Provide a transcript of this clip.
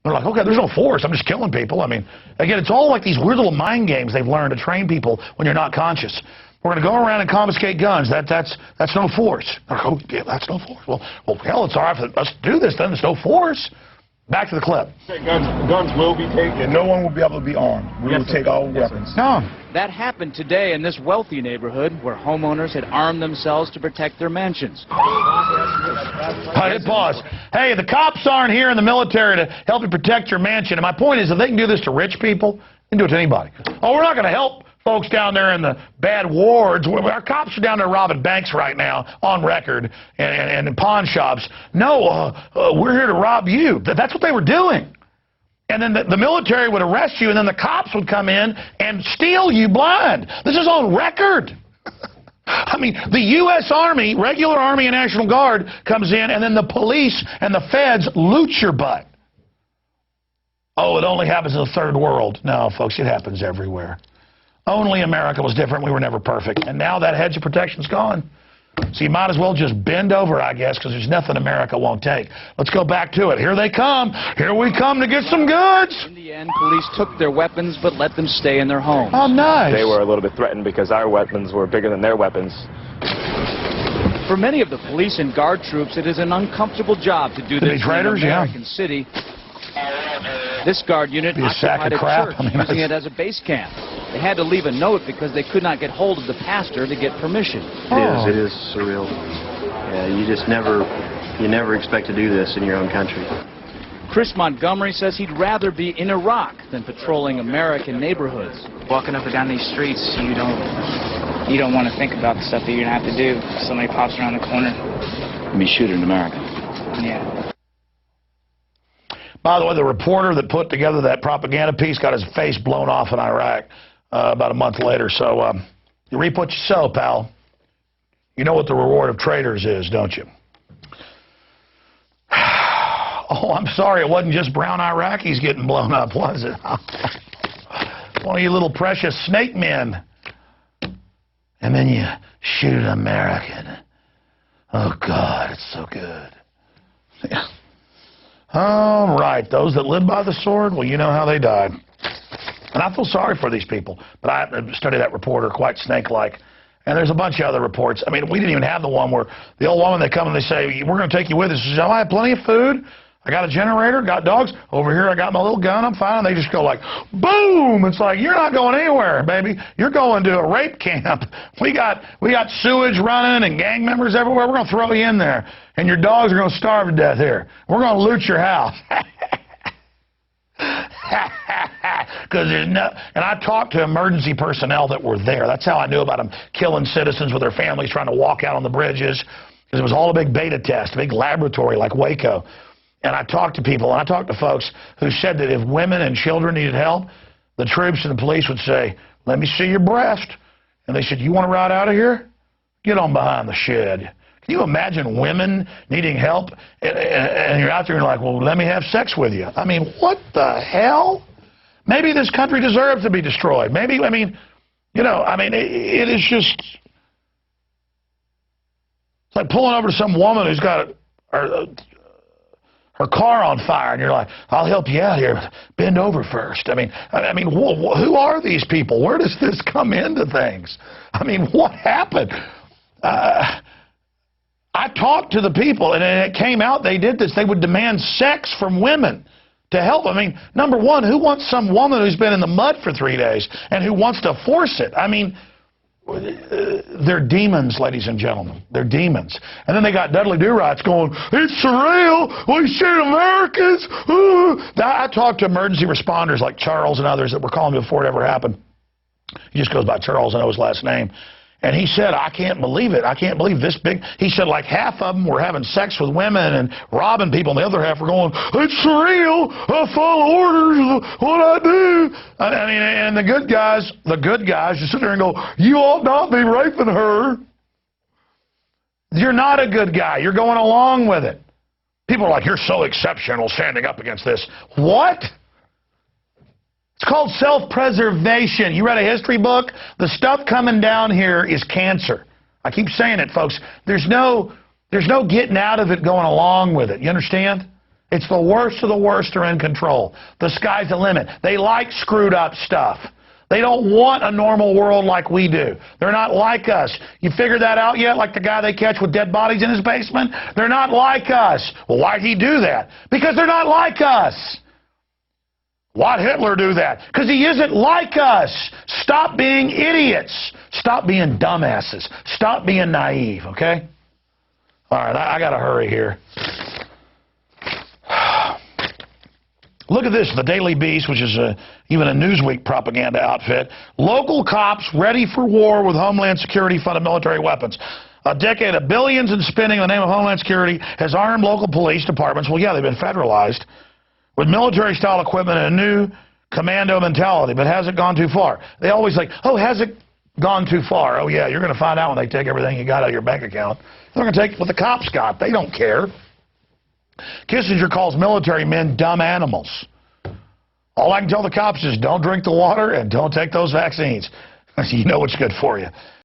They're like, okay, there's no force. I'm just killing people. I mean, again, it's all like these weird little mind games they've learned to train people when you're not conscious. We're going to go around and confiscate guns. That's no force. Oh, yeah, that's no force. Well, hell, it's all right for us to do this. Then there's no force. Back to the clip. Guns will be taken. And no one will be able to be armed. We will take all weapons. No. That happened today in this wealthy neighborhood where homeowners had armed themselves to protect their mansions. Hit pause. Hey, the cops aren't here in the military to help you protect your mansion. And my point is, if they can do this to rich people, they can do it to anybody. Oh, we're not going to help folks down there in the bad wards. Our cops are down there robbing banks right now, on record, and in pawn shops. No, we're here to rob you. That's what they were doing. And then the military would arrest you, and then the cops would come in and steal you blind. This is on record. I mean, the U.S. Army, regular Army and National Guard, comes in, and then the police and the feds loot your butt. Oh, it only happens in the third world. No, folks, it happens everywhere. Only America was different. We were never perfect. And now that hedge of protection's gone. So you might as well just bend over, I guess, because there's nothing America won't take. Let's go back to it. Here they come. Here we come to get some goods. In the end, police took their weapons but let them stay in their homes. Oh, nice. They were a little bit threatened because our weapons were bigger than their weapons. For many of the police and guard troops, it is an uncomfortable job to do this in an American city. This guard unit occupied a church, using it as a base camp. They had to leave a note because they could not get hold of the pastor to get permission. It is surreal. Yeah, you never expect to do this in your own country. Chris Montgomery says he'd rather be in Iraq than patrolling American neighborhoods. Walking up and down these streets, you don't want to think about the stuff that you're going to have to do. Somebody pops around the corner. I mean, shoot in America. Yeah. By the way, the reporter that put together that propaganda piece got his face blown off in Iraq about a month later. So you reap what you sow, pal. You know what the reward of traitors is, don't you? Oh, I'm sorry. It wasn't just brown Iraqis getting blown up, was it? One of you little precious snake men. And then you shoot an American. Oh, God, it's so good. Yeah. All right, those that live by the sword, well, you know how they died. And I feel sorry for these people. But I studied that reporter, quite snake-like. And there's a bunch of other reports. I mean, we didn't even have the one where the old woman, they come and they say, we're going to take you with us. She says, oh, I have plenty of food. I got a generator, got dogs. Over here, I got my little gun. I'm fine. And they just go like, boom. It's like, you're not going anywhere, baby. You're going to a rape camp. We got sewage running and gang members everywhere. We're going to throw you in there. And your dogs are going to starve to death here. We're going to loot your house. Because there's no, and I talked to emergency personnel that were there. That's how I knew about them killing citizens with their families trying to walk out on the bridges. Because it was all a big beta test, a big laboratory like Waco. And I talked to people, and I talked to folks who said that if women and children needed help, the troops and the police would say, let me see your breast. And they said, you want to ride out of here? Get on behind the shed. Can you imagine women needing help? And you're out there and you're like, well, let me have sex with you. I mean, what the hell? Maybe this country deserves to be destroyed. Maybe, I mean, you know, I mean, it is just, it's like pulling over to some woman who's got her car on fire, and you're like, I'll help you out here. Bend over first. I mean, who are these people? Where does this come into things? I mean, what happened? I talked to the people, and it came out they did this. They would demand sex from women to help. I mean, number one, who wants some woman who's been in the mud for 3 days and who wants to force it? I mean, they're demons, ladies and gentlemen. They're demons. And then they got Dudley Do-Rights going, it's surreal. We shoot Americans. Ooh. I talked to emergency responders like Charles and others that were calling me before it ever happened. He just goes by Charles. I know his last name. And he said, I can't believe it. I can't believe this big. He said, like, half of them were having sex with women and robbing people, and the other half were going, it's surreal. I follow orders. What I do. I mean, and the good guys just sit there and go, you ought not be raping her. You're not a good guy. You're going along with it. People are like, you're so exceptional standing up against this. What? It's called self-preservation. You read a history book? The stuff coming down here is cancer. I keep saying it, folks. There's no getting out of it going along with it. You understand? It's the worst of the worst are in control. The sky's the limit. They like screwed up stuff. They don't want a normal world like we do. They're not like us. You figured that out yet? Like the guy they catch with dead bodies in his basement? They're not like us. Well, why'd he do that? Because they're not like us. Why'd Hitler do that? Because he isn't like us. Stop being idiots. Stop being dumbasses. Stop being naive, okay? All right, I got to hurry here. Look at this, the Daily Beast, which is even a Newsweek propaganda outfit. Local cops ready for war with Homeland Security-funded military weapons. A decade of billions in spending in the name of Homeland Security has armed local police departments, well, yeah, they've been federalized, with military-style equipment and a new commando mentality, but has it gone too far? They always like, oh, has it gone too far? Oh, yeah, you're going to find out when they take everything you got out of your bank account. They're going to take what the cops got. They don't care. Kissinger calls military men dumb animals. All I can tell the cops is don't drink the water and don't take those vaccines. You know what's good for you.